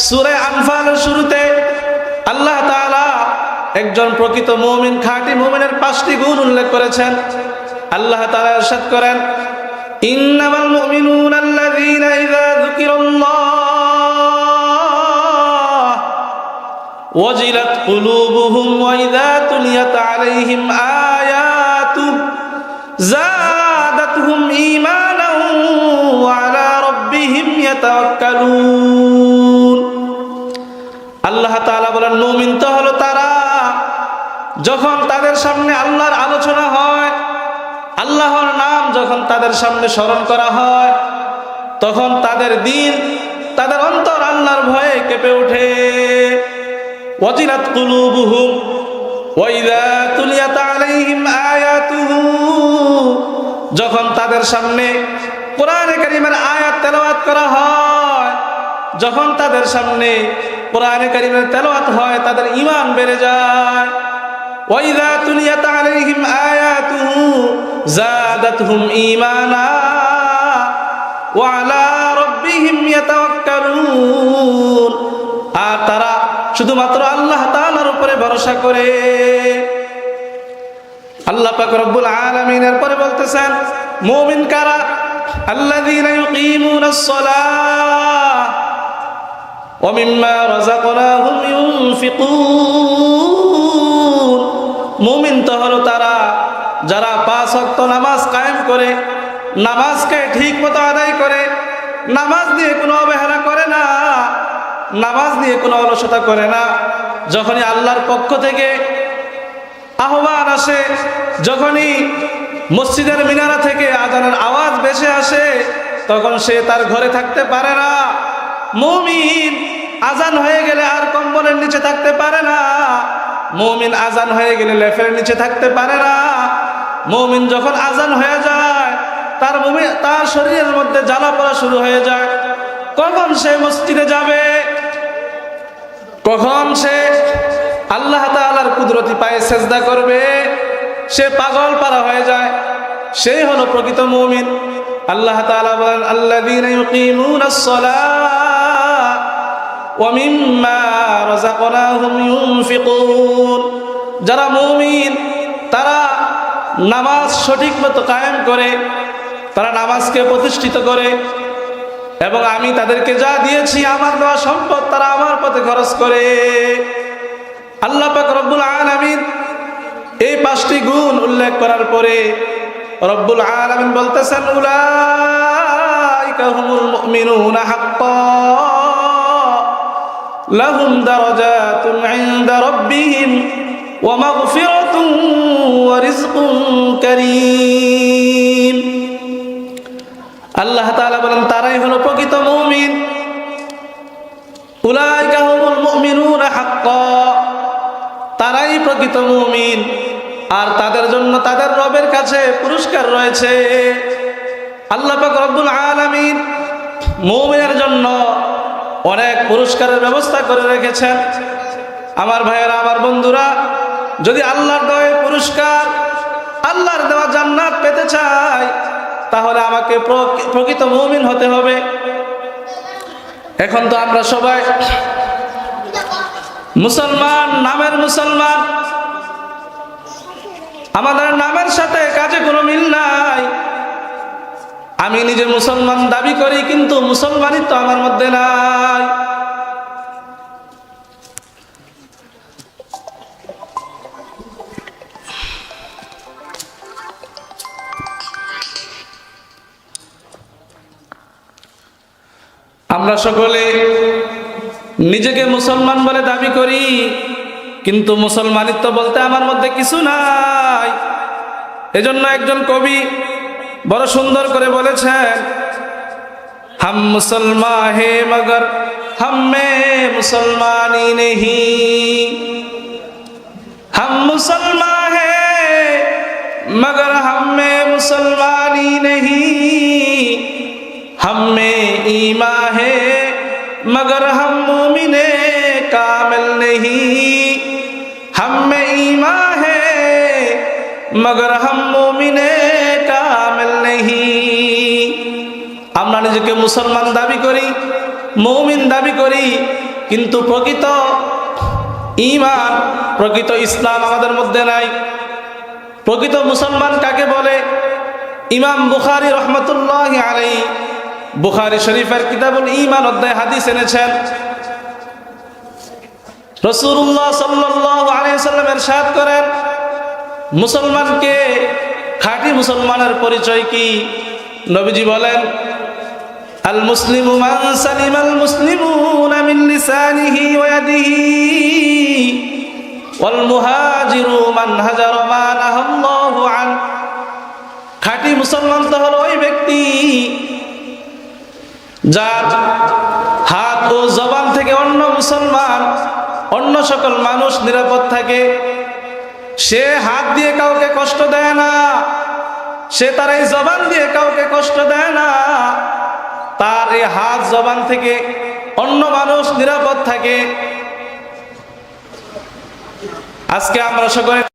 সূরা আনফালের শুরুতে আল্লাহ তাআলা একজন প্রকৃত মুমিন, খাঁটি মুমিনের 5টি গুণ উল্লেখ করেছেন। আল্লাহ তাআলা ইরশাদ করেন, ইন্নামাল মুমিনুনা আল্লাযীনা ইযা যুকিরাল্লাহ ওয়াজিলাত কুলুবুহুম ওয়া ইযা তুলিয়াত আলাইহিম আয়াতুহু যাদাতহুম ঈমানান ওয়া আলা রাব্বিহিম ইয়াতাওয়াক্কালুন। আল্লাহ তাআলা বলেন, মুমিন তো হলো তারা যখন তাদের সামনে আল্লাহর আলোচনা হয়, আল্লাহর নাম যখন তাদের সামনে স্মরণ করা হয়, তখন তাদের দিল, তাদের অন্তর আল্লাহর ভয়ে কেঁপে ওঠে। ওয়াজিলাত কুলুবুহুম ওয়া ইযা তুলিয়াত আলাইহিম আয়াতুহু, যখন তাদের সামনে কোরআনে কারীমের আয়াত তেলাওয়াত করা হয়, যখন তাদের সামনে কোরআনে কারীমের তেলাওয়াত হয়, তাদের ঈমান বেড়ে যায়। ওয়া ইযা তুলিয়াত আলাইহিম আয়াতুহু যাদাতহুম ঈমানা ওয়া আলা রাব্বিহিম ইয়াতাওয়াক্কালুন, আর তারা শুধুমাত্র আল্লাহ তাআলার উপরে ভরসা করে। আল্লাহ পাক রব্বুল আলামিন এরপরে বলতেছেন, মুমিন কারা? আল্লাযীনা ইউকিমুনাস সালাহ ওয়া মিম্মা রাযাকনাহুম ইউনফিকুন। মুমিন তো হলো তারা যারা 5 ওয়াক্ত নামাজ কায়েম করে, নামাজকে ঠিক মতো আদায় করে, নামাজ দিয়ে কোনো অবহেলা করে না, নামাজ দিয়ে কোনো অলসতা করে না। যখনই আল্লাহর পক্ষ থেকে আহ্বান আসে, যখনই মসজিদের মিনারা থেকে আজানের আওয়াজ ভেসে আসে, তখন সে তার ঘরে থাকতে পারে না। মুমিন আজান হয়ে গেলে আর কম্বলের নিচে থাকতে পারে না। মুমিন আজান হয়ে গেলে লেফের নিচে থাকতে পারে না। মুমিন যখন আজান হয়ে যায়, তার শরীরের মধ্যে জ্বালা পড়া শুরু হয়ে যায়। কখন সে মসজিদে যাবে, কখন সে আল্লাহ তাআলার কুদরতি পায়ে সেজদা করবে, সে পাগল পারা হয়ে যায়। সেই হলো প্রকৃত মুমিন। আল্লাহ তাআলা বলেন, আল্লাযীনা ইউকিমুনাস সালাহ ওয়া মিম্মা রাযাকনাহুম ইউনফিকুন। যারা মুমিন তারা নামাজ সঠিক মতো কায়েম করে, তারা নামাজকে প্রতিষ্ঠিত করে, এবং আমি তাদেরকে যা দিয়েছি আমার দেওয়া সম্পদ তারা আমার পথে খরচ করে। আল্লাহ পাক রব্বুল আলামিন এই 5টি গুণ উল্লেখ করার পরে রব্বুল আলামিন বলতেছেন, উলাইকা হুমুল মুমিনুনা হাক্কান লাহুম দারাজাতুন ইনদা রাব্বিহিম ওয়া মাগফিরাতুন ওয়া রিজকুন কারীম। আল্লাহ তাআলা বলেন, তারাই হলো প্রকৃত মুমিন। উলাইকা হুমুল মুমিনুনা হাক্কান, তারাই প্রকৃত মুমিন, আর তাদের জন্য তাদের রবের কাছে পুরস্কার রয়েছে। আল্লাহ পাক রব্বুল আলামিন মুমিনের জন্য অনেক পুরস্কারের ব্যবস্থা করে রেখেছেন। আমার ভাইয়েরা, আমার বন্ধুরা, যদি আল্লাহর দেওয়া পুরস্কার, আল্লাহর দেওয়া জান্নাত পেতে চাই, তাহলে আমাকে প্রকৃত মুমিন হতে হবে। এখন তো আমরা সবাই মুসলমান, নামের মুসলমান, আমাদের নামের সাথে কাজে কোনো মিল নাই। আমি নিজে মুসলমান দাবি করি, কিন্তু মুসলমানিত্ব আমার মধ্যে নাই। আমরা সকলে নিজেকে মুসলমান বলে দাবি করি, কিন্তু মুসলমানিত্ব বলতে আমার মধ্যে কিছু নাই। এজন্য একজন কবি বড় সুন্দর করে বলেছেন, हम मुसलमान है मगर हम में मुसलमानी नहीं, हम मुसलमान है मगर हम में मुसलमानी नहीं, हम में ईमान है मगर हम मोमिने कामिल नहीं, हम में ईमान है मगर हम मोमिने कामिल नहीं। আমরা নিজেকে মুসলমান দাবি করি, মুমিন দাবি করি, কিন্তু প্রকৃত ঈমান, প্রকৃত ইসলাম আমাদের মধ্যে নাই। প্রকৃত মুসলমান কাকে বলে? ইমাম বুখারী রহমতুল্লাহি আলাইহি বুখারী শরীফের কিতাবুল ঈমান অধ্যায় হাদিস এনেছেন। রাসূলুল্লাহ সাল্লাল্লাহু আলাইহি ওয়াসাল্লাম ইরশাদ করেন, মুসলমানকে, খাঁটি মুসলমানের পরিচয় কি? নবীজি বলেন, আল মুসলিমু মান সালিমাল মুসলিমুনা মিন লিসানিহি ওয়া ইয়াদিহি ওয়াল মুহাজিরু মান হাজারা মা নাহাল্লাহু আন। খাঁটি মুসলমান তো হলো ওই ব্যক্তি যার হাত ও জবান থেকে অন্য মুসলমান, অন্য সকল মানুষ নিরাপদ থাকে। সে হাত দিয়ে কাউকে কষ্ট দেয় না, সে তার এই জবান দিয়ে কাউকে কষ্ট দেয় না, তার এই হাত জবান থেকে অন্য মানুষ নিরাপদ থাকে। আজকে আমরা সকলে